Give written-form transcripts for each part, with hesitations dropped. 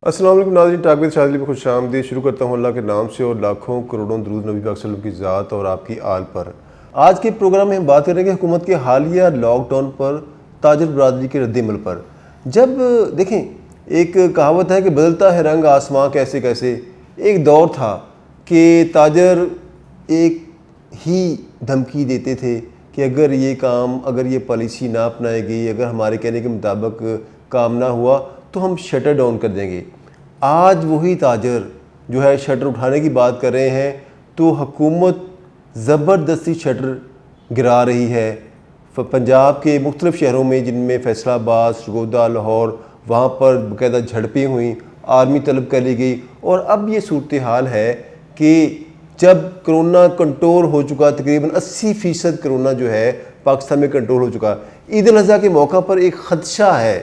السلام علیکم ناظرین، ٹاک وِد شاذلی میں خوش آمدید۔ شروع کرتا ہوں اللہ کے نام سے اور لاکھوں کروڑوں درود نبی پاک صلی اللہ علیہ وسلم کی ذات اور آپ کی آل پر۔ آج کے پروگرام میں ہم بات کریں گے حکومت کے حالیہ لاک ڈاؤن پر، تاجر برادری کے رد عمل پر۔ جب دیکھیں، ایک کہاوت ہے کہ بدلتا ہے رنگ آسماں کیسے کیسے۔ ایک دور تھا کہ تاجر ایک ہی دھمکی دیتے تھے کہ اگر یہ کام، اگر یہ پالیسی نہ اپنائی گئی، اگر ہمارے کہنے کے مطابق کام نہ ہوا تو ہم شٹر ڈاؤن کر دیں گے۔ آج وہی تاجر جو ہے شٹر اٹھانے کی بات کر رہے ہیں تو حکومت زبردستی شٹر گرا رہی ہے۔ پنجاب کے مختلف شہروں میں، جن میں فیصل آباد، سرگودا، لاہور، وہاں پر باقاعدہ جھڑپیں ہوئیں، آرمی طلب کر لی گئی۔ اور اب یہ صورتحال ہے کہ جب کرونا کنٹرول ہو چکا، تقریباً 80% کرونا جو ہے پاکستان میں کنٹرول ہو چکا، عید الاضحیٰ کے موقع پر ایک خدشہ ہے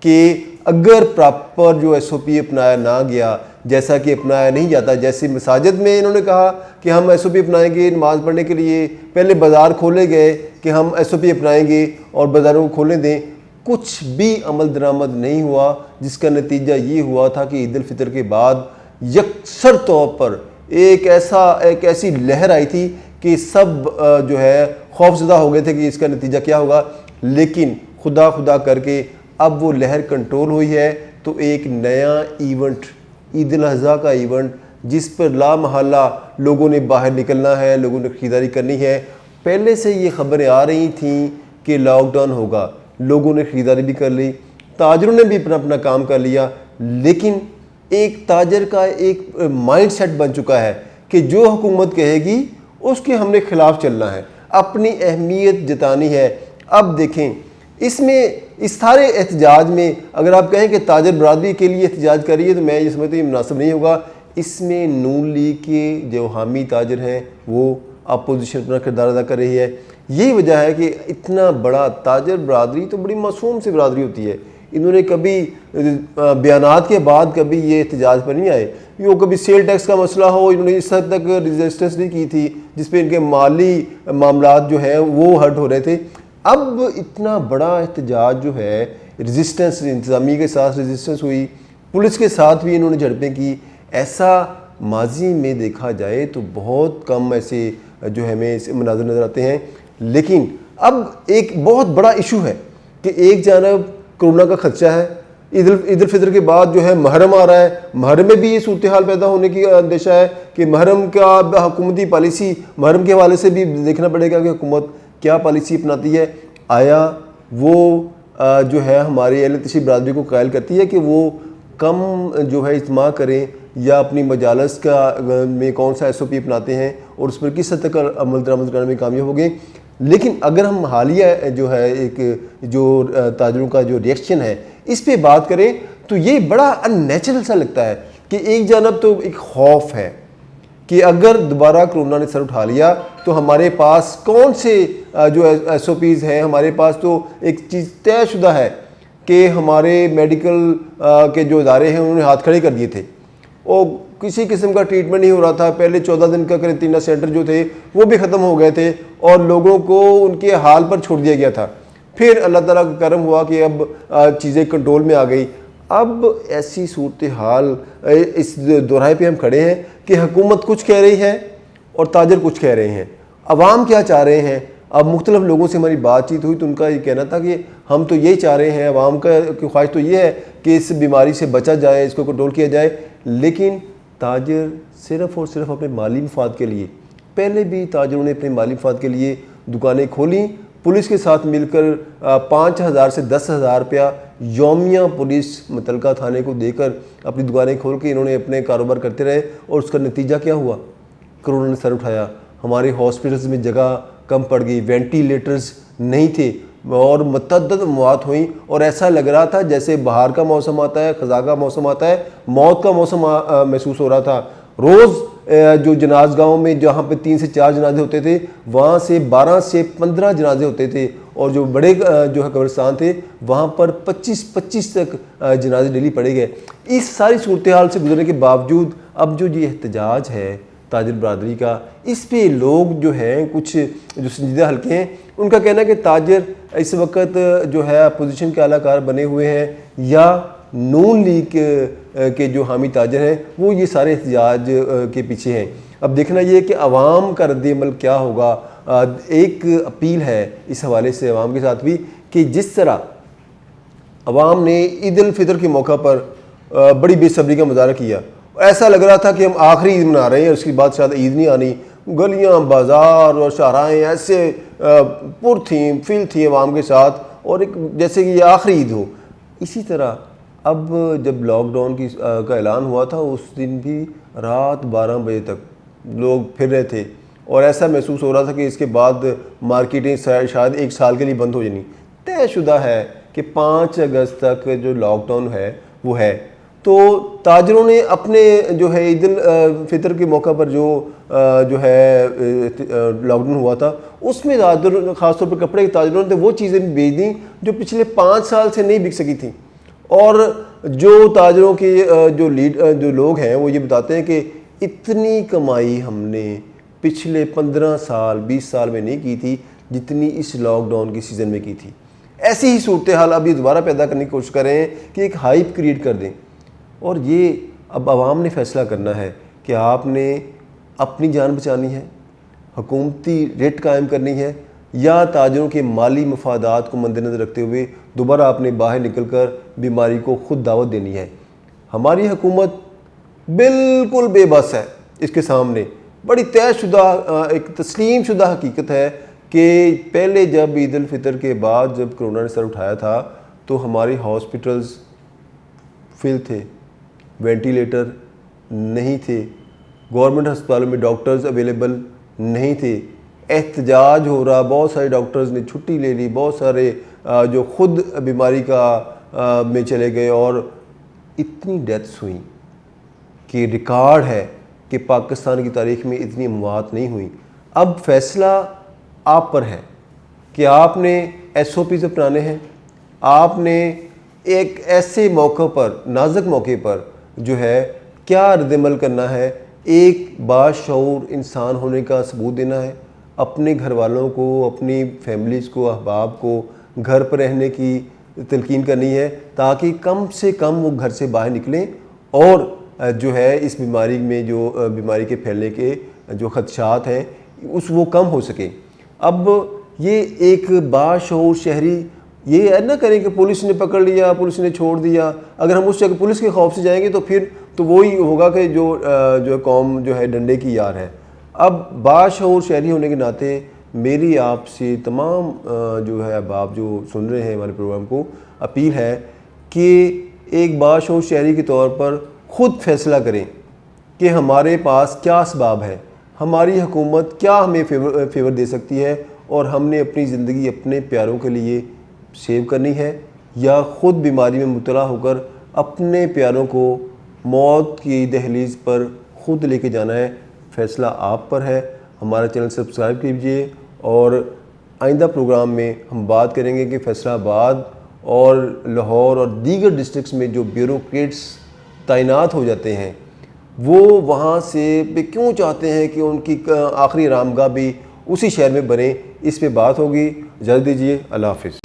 کہ اگر پراپر جو ایس او پی اپنایا نہ گیا، جیسا کہ اپنایا نہیں جاتا، جیسے مساجد میں انہوں نے کہا کہ ہم ایس او پی اپنائیں گے نماز پڑھنے کے لیے، پہلے بازار کھولے گئے کہ ہم ایس او پی اپنائیں گے اور بازاروں کو کھولیں دیں، کچھ بھی عمل درآمد نہیں ہوا، جس کا نتیجہ یہ ہوا تھا کہ عید الفطر کے بعد یکسر طور پر ایک ایسی لہر آئی تھی کہ سب جو ہے خوف زدہ ہو گئے تھے کہ اس کا نتیجہ کیا ہوگا۔ لیکن خدا کر کے اب وہ لہر کنٹرول ہوئی ہے تو ایک نیا ایونٹ، عید الاضحیٰ کا ایونٹ، جس پر لا محالہ لوگوں نے باہر نکلنا ہے، لوگوں نے خریداری کرنی ہے۔ پہلے سے یہ خبریں آ رہی تھیں کہ لاک ڈاؤن ہوگا، لوگوں نے خریداری بھی کر لی، تاجروں نے بھی اپنا کام کر لیا، لیکن ایک تاجر کا ایک مائنڈ سیٹ بن چکا ہے کہ جو حکومت کہے گی اس کے ہم نے خلاف چلنا ہے، اپنی اہمیت جتانی ہے۔ اب دیکھیں، اس سارے احتجاج میں اگر آپ کہیں کہ تاجر برادری کے لیے احتجاج کر رہی ہے تو میں یہ سمجھتا ہوں یہ مناسب نہیں ہوگا۔ اس میں نون لیگ کے جو حامی تاجر ہیں وہ اپوزیشن اپنا کردار ادا کر رہی ہے۔ یہی وجہ ہے کہ اتنا بڑا تاجر برادری تو بڑی معصوم سی برادری ہوتی ہے، انہوں نے کبھی بیانات کے بعد کبھی یہ احتجاج پر نہیں آئے، وہ کبھی سیل ٹیکس کا مسئلہ ہو، انہوں نے اس حد تک ریزسٹنس نہیں کی تھی جس پہ ان کے مالی معاملات جو ہیں وہ ہرٹ ہو رہے تھے۔ اب اتنا بڑا احتجاج جو ہے، ریزسٹنس، انتظامیہ کے ساتھ ریزسٹنس ہوئی، پولیس کے ساتھ بھی انہوں نے جھڑپیں کی۔ ایسا ماضی میں دیکھا جائے تو بہت کم ایسے جو ہمیں مناظر نظر آتے ہیں۔ لیکن اب ایک بہت بڑا ایشو ہے کہ ایک جانب کرونا کا خدشہ ہے، عید الفطر کے بعد جو ہے محرم آ رہا ہے، محرم میں بھی یہ صورتحال پیدا ہونے کی اندیشہ ہے کہ محرم کا حکومتی پالیسی، محرم کے حوالے سے بھی دیکھنا پڑے گا کہ حکومت کیا پالیسی اپناتی ہے۔ آیا وہ جو ہے ہماری اہل تشریف برادری کو قائل کرتی ہے کہ وہ کم جو ہے اجتماع کریں، یا اپنی مجالس میں کون سا ایس او پی اپناتے ہیں اور اس پر کس حد تک عمل درآمد کرنے میں کامیاب ہو گئے۔ لیکن اگر ہم حالیہ جو ہے ایک جو تاجروں کا جو ریئیکشن ہے اس پہ بات کریں تو یہ بڑا ان نیچرل سا لگتا ہے کہ ایک جانب تو ایک خوف ہے کہ اگر دوبارہ کرونا نے سر اٹھا لیا تو ہمارے پاس کون سے جو ایس او پیز ہیں، ہمارے پاس تو ایک چیز طے شدہ ہے کہ ہمارے میڈیکل کے جو ادارے ہیں انہوں نے ہاتھ کھڑے کر دیے تھے اور کسی قسم کا ٹریٹمنٹ نہیں ہو رہا تھا۔ پہلے 14 دن کا قرنطینہ سینٹر جو تھے وہ بھی ختم ہو گئے تھے اور لوگوں کو ان کے حال پر چھوڑ دیا گیا تھا۔ پھر اللہ تعالیٰ کا کرم ہوا کہ اب چیزیں کنٹرول میں آ گئی۔ اب ایسی صورتحال، اس دوراہے پہ ہم کھڑے ہیں کہ حکومت کچھ کہہ رہی ہے اور تاجر کچھ کہہ رہے ہیں، عوام کیا چاہ رہے ہیں۔ اب مختلف لوگوں سے ہماری بات چیت ہوئی تو ان کا یہ کہنا تھا کہ ہم تو یہی چاہ رہے ہیں، عوام کا خواہش تو یہ ہے کہ اس بیماری سے بچا جائے، اس کو کنٹرول کیا جائے۔ لیکن تاجر صرف اور صرف اپنے مالی مفاد کے لیے، پہلے بھی تاجروں نے اپنے مالی مفاد کے لیے دکانیں کھولیں، پولیس کے ساتھ مل کر 5,000 سے 10,000 روپیہ یومیہ پولیس متعلقہ تھانے کو دے کر اپنی دکانیں کھول کے انہوں نے اپنے کاروبار کرتے رہے، اور اس کا نتیجہ کیا ہوا؟ کرونا نے سر اٹھایا، ہمارے ہاسپٹلز میں جگہ کم پڑ گئی، وینٹیلیٹرز نہیں تھے اور متعدد موات ہوئیں، اور ایسا لگ رہا تھا جیسے بہار کا موسم آتا ہے، خزاں کا موسم آتا ہے، موت کا موسم محسوس ہو رہا تھا۔ روز جو جناز گاہوں میں جہاں پہ 3 سے 4 جنازے ہوتے تھے وہاں سے 12 سے 15 جنازے ہوتے تھے، اور جو بڑے جو ہے قبرستان تھے وہاں پر 25 تک جنازے ڈیلی پڑے گئے۔ اس ساری صورتحال سے گزرنے کے باوجود اب جو یہ احتجاج ہے تاجر برادری کا، اس پہ لوگ جو ہیں کچھ جو سنجیدہ حلقے ہیں ان کا کہنا ہے کہ تاجر اس وقت جو ہے اپوزیشن کے اعلیٰ کار بنے ہوئے ہیں، یا نون لیگ کے جو حامی تاجر ہیں وہ یہ سارے احتجاج کے پیچھے ہیں۔ اب دیکھنا یہ ہے کہ عوام کا رد عمل کیا ہوگا۔ ایک اپیل ہے اس حوالے سے عوام کے ساتھ بھی کہ جس طرح عوام نے عید الفطر کے موقع پر بڑی بے صبری کا مظاہرہ کیا، ایسا لگ رہا تھا کہ ہم آخری عید منا رہے ہیں، اس کے بعد شاید عید نہیں آنی، گلیاں بازار اور شاہراہیں ایسے پر تھیں، فل تھیں عوام کے ساتھ، اور ایک جیسے کہ یہ آخری عید ہو۔ اسی طرح اب جب لاک ڈاؤن کا اعلان ہوا تھا اس دن بھی رات 12 بجے تک لوگ پھر رہے تھے، اور ایسا محسوس ہو رہا تھا کہ اس کے بعد مارکیٹیں شاید ایک سال کے لیے بند ہو جانی۔ طے شدہ ہے کہ 5 اگست تک جو لاک ڈاؤن ہے وہ ہے۔ تو تاجروں نے اپنے جو ہے عید الفطر کے موقع پر جو ہے لاک ڈاؤن ہوا تھا اس میں خاص طور پر کپڑے کے تاجروں نے وہ چیزیں بھی بیچ دیں جو پچھلے 5 سال سے نہیں بک سکی تھیں، اور جو تاجروں کے جو لوگ ہیں وہ یہ بتاتے ہیں کہ اتنی کمائی ہم نے پچھلے 15 سال 20 سال میں نہیں کی تھی جتنی اس لاک ڈاؤن کی سیزن میں کی تھی۔ ایسی ہی صورتحال اب یہ دوبارہ پیدا کرنے کی کوشش کر رہے ہیں کہ ایک ہائپ کریٹ کر دیں، اور یہ اب عوام نے فیصلہ کرنا ہے کہ آپ نے اپنی جان بچانی ہے، حکومتی ریٹ قائم کرنی ہے، یا تاجروں کے مالی مفادات کو مد نظر رکھتے ہوئے دوبارہ آپ نے باہر نکل کر بیماری کو خود دعوت دینی ہے۔ ہماری حکومت بالکل بے بس ہے اس کے سامنے۔ بڑی طے شدہ ایک تسلیم شدہ حقیقت ہے کہ پہلے جب عید الفطر کے بعد جب کرونا نے سر اٹھایا تھا تو ہماری ہاسپٹلز فل تھے، وینٹیلیٹر نہیں تھے، گورنمنٹ ہسپتالوں میں ڈاکٹرز اویلیبل نہیں تھے، احتجاج ہو رہا، بہت سارے ڈاکٹرز نے چھٹی لے لی، بہت سارے جو خود بیماری میں چلے گئے، اور اتنی ڈیتھس ہوئیں کہ ریکارڈ ہے کہ پاکستان کی تاریخ میں اتنی اموات نہیں ہوئیں۔ اب فیصلہ آپ پر ہے کہ آپ نے SOPs اپنانے ہیں، آپ نے ایک ایسے موقع پر، نازک موقع پر جو ہے کیا رد عمل کرنا ہے، ایک باشعور انسان ہونے کا ثبوت دینا ہے، اپنے گھر والوں کو، اپنی فیملیز کو، احباب کو گھر پر رہنے کی تلقین کرنی ہے تاکہ کم سے کم وہ گھر سے باہر نکلیں، اور جو ہے اس بیماری میں جو بیماری کے پھیلنے کے جو خدشات ہیں وہ کم ہو سکیں۔ اب یہ ایک باشعور شہری یہ نہ کریں کہ پولیس نے پکڑ لیا، پولیس نے چھوڑ دیا۔ اگر ہم اس جگہ پولیس کے خوف سے جائیں گے تو پھر تو وہی ہوگا کہ جو قوم جو ہے ڈنڈے کی یار ہے۔ اب باشعور شہری ہونے کے ناطے میری آپ سے تمام جو ہے احباب جو سن رہے ہیں ہمارے پروگرام کو اپیل ہے کہ ایک باشعور شہری کے طور پر خود فیصلہ کریں کہ ہمارے پاس کیا اسباب ہے، ہماری حکومت کیا ہمیں فیور دے سکتی ہے، اور ہم نے اپنی زندگی اپنے پیاروں کے لیے سیو کرنی ہے، یا خود بیماری میں مبتلا ہو کر اپنے پیاروں کو موت کی دہلیز پر خود لے کے جانا ہے۔ فیصلہ آپ پر ہے۔ ہمارا چینل سبسکرائب کیجیے، اور آئندہ پروگرام میں ہم بات کریں گے کہ فیصل آباد اور لاہور اور دیگر ڈسٹرکٹس میں جو بیوروکریٹس تعینات ہو جاتے ہیں وہ وہاں سے کیوں چاہتے ہیں کہ ان کی آخری آرامگاہ بھی اسی شہر میں بنے، اس پہ بات ہوگی۔ اجازت دیجیے، اللہ حافظ۔